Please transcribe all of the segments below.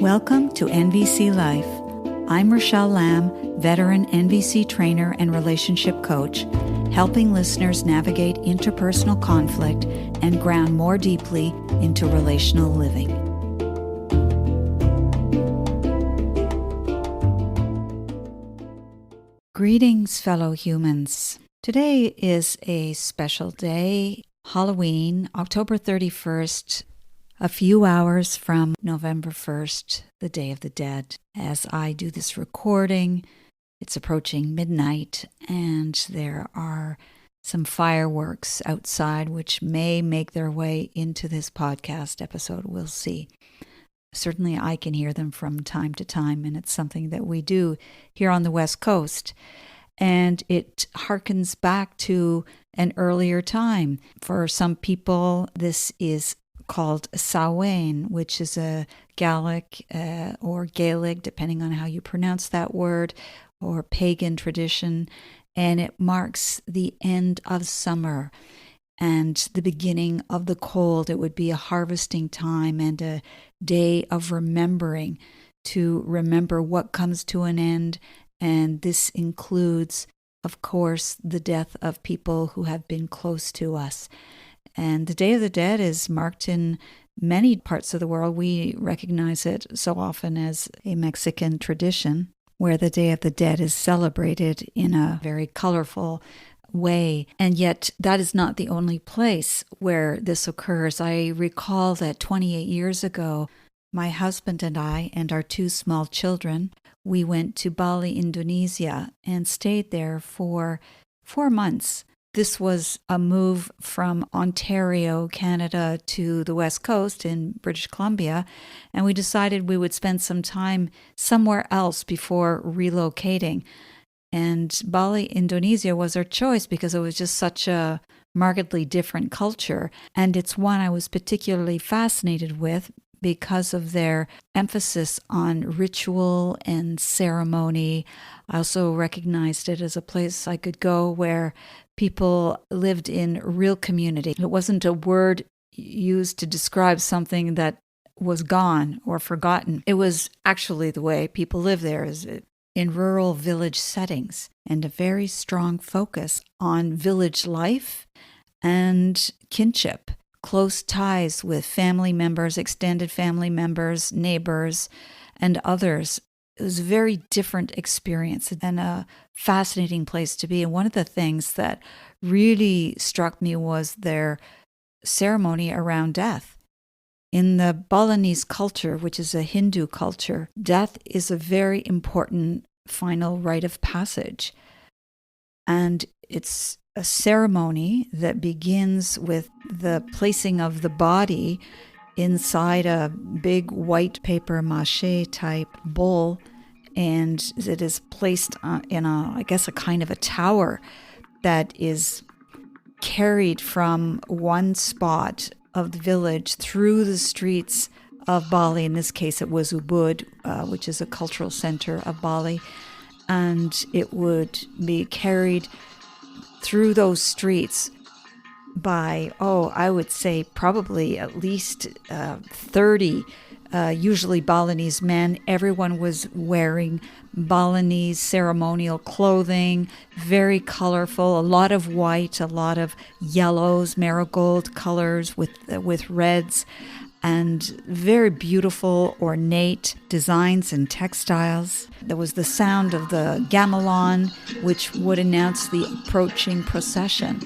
Welcome to NVC Life. I'm Rachelle Lamb, veteran NVC trainer and relationship coach, helping listeners navigate interpersonal conflict and ground more deeply into relational living. Greetings, fellow humans. Today is a special day, Halloween, October 31st, a few hours from November 1st, the Day of the Dead. As I do this recording, it's approaching midnight, and there are some fireworks outside which may make their way into this podcast episode. We'll see. Certainly I can hear them from time to time, and it's something that we do here on the West Coast. And it harkens back to an earlier time. For some people, this is called Samhain, which is a Gaelic or Gaelic, depending on how you pronounce that word, or pagan tradition, and it marks the end of summer and the beginning of the cold. It would be a harvesting time and a day of remembering, to remember what comes to an end, and this includes, of course, the death of people who have been close to us. And the Day of the Dead is marked in many parts of the world. We recognize it so often as a Mexican tradition, where the Day of the Dead is celebrated in a very colorful way. And yet that is not the only place where this occurs. I recall that 28 years ago, my husband and I and our two small children, we went to Bali, Indonesia, and stayed there for 4 months. This was a move from Ontario, Canada, to the West Coast in British Columbia, and we decided we would spend some time somewhere else before relocating. And Bali, Indonesia was our choice because it was just such a markedly different culture, and it's one I was particularly fascinated with because of their emphasis on ritual and ceremony. I also recognized it as a place I could go where people lived in real community. It wasn't a word used to describe something that was gone or forgotten. It was actually the way people live there, is in rural village settings, and a very strong focus on village life and kinship, close ties with family members, extended family members, neighbors, and others. It was a very different experience and a fascinating place to be. And one of the things that really struck me was their ceremony around death. In the Balinese culture, which is a Hindu culture, death is a very important final rite of passage. And it's a ceremony that begins with the placing of the body inside a big white paper mache type bowl, and it is placed in a kind of a tower that is carried from one spot of the village through the streets of Bali. In this case, it was Ubud, which is a cultural center of Bali, and it would be carried through those streets by, I would say probably at least 30, usually Balinese men. Everyone was wearing Balinese ceremonial clothing, very colorful, a lot of white, a lot of yellows, marigold colors with reds, and very beautiful, ornate designs and textiles. There was the sound of the gamelan, which would announce the approaching procession.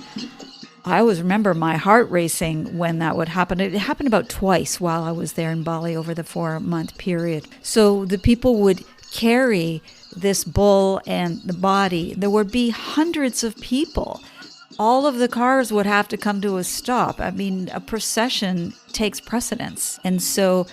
I always remember my heart racing when that would happen. It happened about twice while I was there in Bali over the 4-month period. So the people would carry this bull and the body. There would be hundreds of people. All of the cars would have to come to a stop. I mean, a procession takes precedence. And so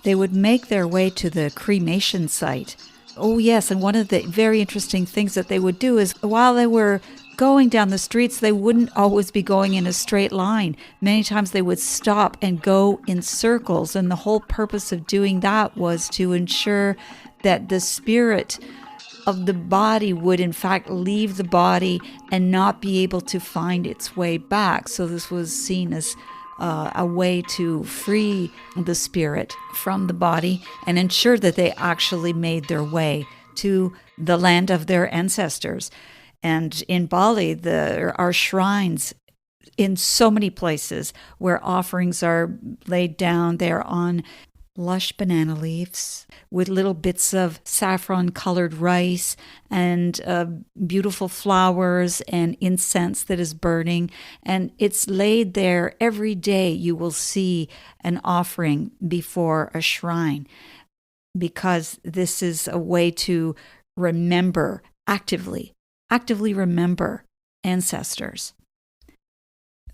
they would make their way to the cremation site. Oh, yes, and one of the very interesting things that they would do is while they were going down the streets, they wouldn't always be going in a straight line. Many times they would stop and go in circles, and the whole purpose of doing that was to ensure that the spirit of the body would in fact leave the body and not be able to find its way back. So this was seen as a way to free the spirit from the body and ensure that they actually made their way to the land of their ancestors. And in Bali, there are shrines in so many places where offerings are laid down. They're on lush banana leaves with little bits of saffron-colored rice and beautiful flowers and incense that is burning. And it's laid there every day. You will see an offering before a shrine, because this is a way to remember, actively remember ancestors.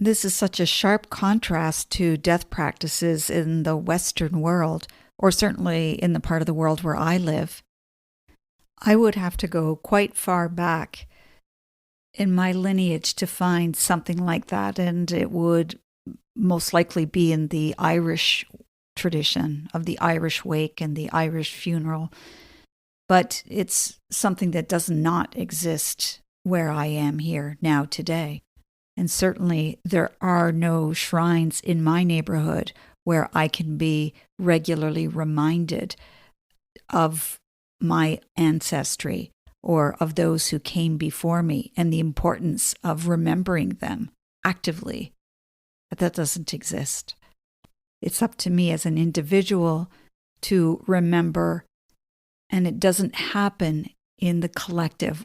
This is such a sharp contrast to death practices in the Western world, or certainly in the part of the world where I live. I would have to go quite far back in my lineage to find something like that, and it would most likely be in the Irish tradition of the Irish wake and the Irish funeral. But it's something that does not exist where I am here now today. And certainly there are no shrines in my neighborhood where I can be regularly reminded of my ancestry or of those who came before me and the importance of remembering them actively. But that doesn't exist. It's up to me as an individual to remember, and it doesn't happen in the collective,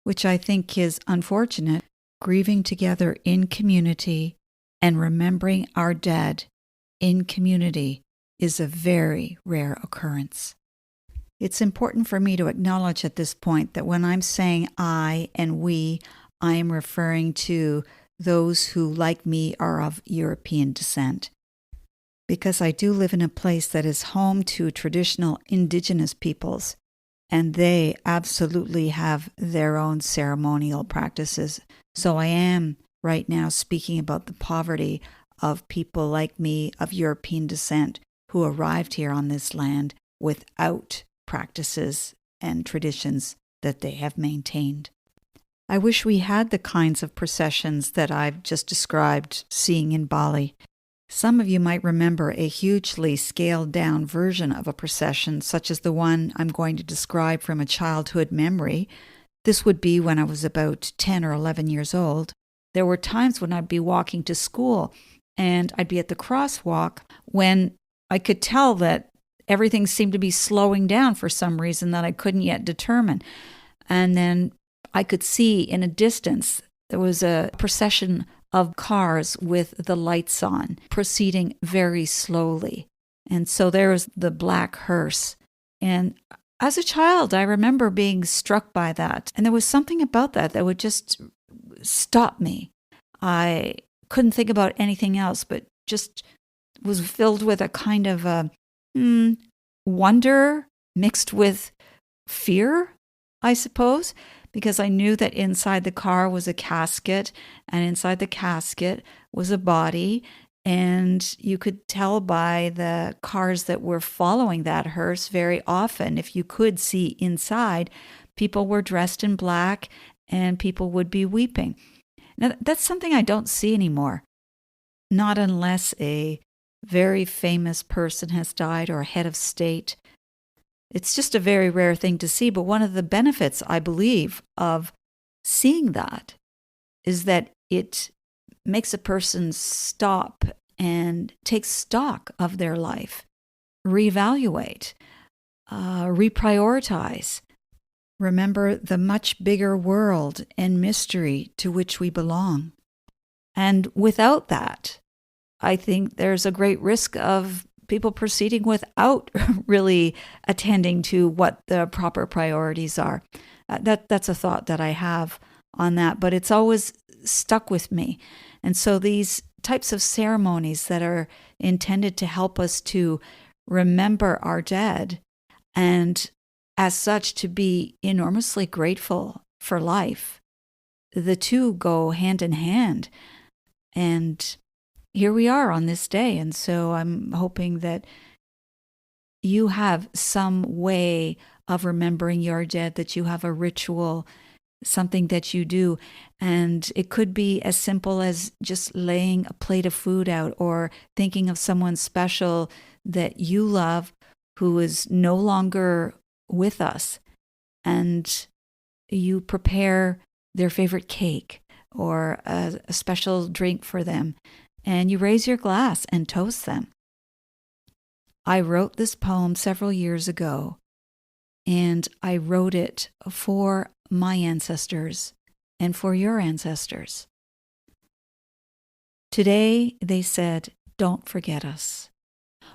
which I think is unfortunate. Grieving together in community and remembering our dead in community is a very rare occurrence. It's important for me to acknowledge at this point that when I'm saying I and we, I am referring to those who, like me, are of European descent. Because I do live in a place that is home to traditional indigenous peoples, and they absolutely have their own ceremonial practices. So I am right now speaking about the poverty of people like me of European descent who arrived here on this land without practices and traditions that they have maintained. I wish we had the kinds of processions that I've just described seeing in Bali. Some of you might remember a hugely scaled-down version of a procession, such as the one I'm going to describe from a childhood memory. This would be when I was about 10 or 11 years old. There were times when I'd be walking to school and I'd be at the crosswalk when I could tell that everything seemed to be slowing down for some reason that I couldn't yet determine. And then I could see in a distance there was a procession of cars with the lights on, proceeding very slowly. And so there was the black hearse. And as a child, I remember being struck by that. And there was something about that that would just stop me. I couldn't think about anything else, but just was filled with a kind of wonder mixed with fear, I suppose, because I knew that inside the car was a casket, and inside the casket was a body. And you could tell by the cars that were following that hearse very often, if you could see inside, people were dressed in black and people would be weeping. Now, that's something I don't see anymore. Not unless a very famous person has died or a head of state. It's just a very rare thing to see. But one of the benefits, I believe, of seeing that is that it makes a person stop and take stock of their life, reevaluate, reprioritize, remember the much bigger world and mystery to which we belong. And without that, I think there's a great risk of people proceeding without really attending to what the proper priorities are. That's a thought that I have on that, but it's always stuck with me. And so these types of ceremonies that are intended to help us to remember our dead and as such to be enormously grateful for life, the two go hand in hand. And here we are on this day. And so I'm hoping that you have some way of remembering your dead, that you have a ritual something that you do. And it could be as simple as just laying a plate of food out, or thinking of someone special that you love who is no longer with us, and you prepare their favorite cake or a special drink for them, and you raise your glass and toast them. I wrote this poem several years ago, and I wrote it for my ancestors and for your ancestors. Today, they said, don't forget us.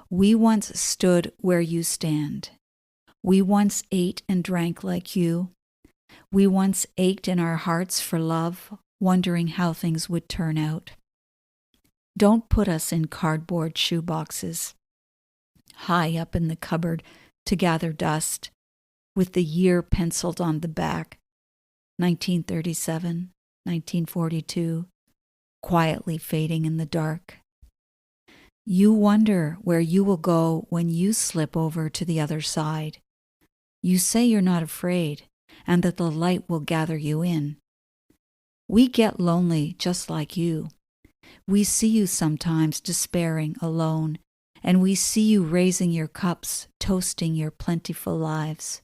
We once stood where you stand. We once ate and drank like you. We once ached in our hearts for love, wondering how things would turn out. Don't put us in cardboard shoeboxes, high up in the cupboard to gather dust, with the year penciled on the back, 1937, 1942, quietly fading in the dark. You wonder where you will go when you slip over to the other side. You say you're not afraid, and that the light will gather you in. We get lonely just like you. We see you sometimes despairing, alone, and we see you raising your cups, toasting your plentiful lives.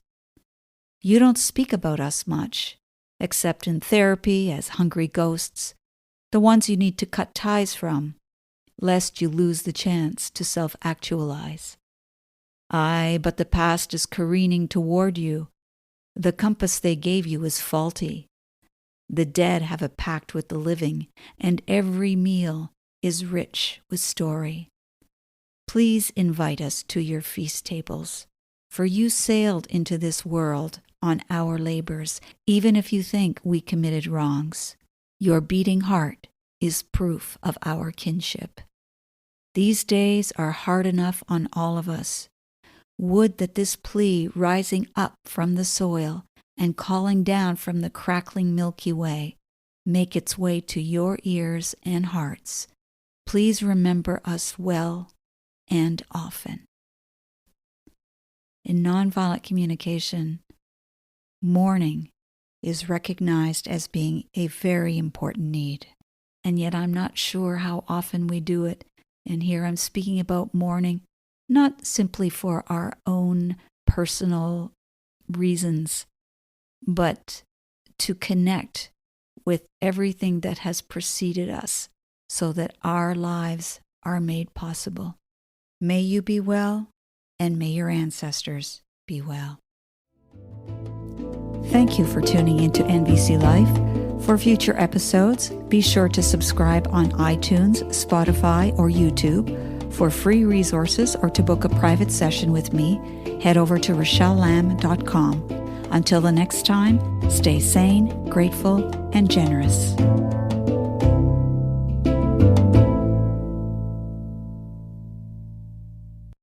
You don't speak about us much, except in therapy as hungry ghosts, the ones you need to cut ties from, lest you lose the chance to self-actualize. Aye, but the past is careening toward you. The compass they gave you is faulty. The dead have a pact with the living, and every meal is rich with story. Please invite us to your feast tables, for you sailed into this world on our labors, even if you think we committed wrongs. Your beating heart is proof of our kinship. These days are hard enough on all of us. Would that this plea rising up from the soil and calling down from the crackling Milky Way make its way to your ears and hearts. Please remember us well and often. In nonviolent communication, mourning is recognized as being a very important need. And yet I'm not sure how often we do it. And here I'm speaking about mourning, not simply for our own personal reasons, but to connect with everything that has preceded us so that our lives are made possible. May you be well, and may your ancestors be well. Thank you for tuning into NVC Life. For future episodes, be sure to subscribe on iTunes, Spotify, or YouTube. For free resources or to book a private session with me, head over to RachelleLamb.com. Until the next time, stay sane, grateful, and generous.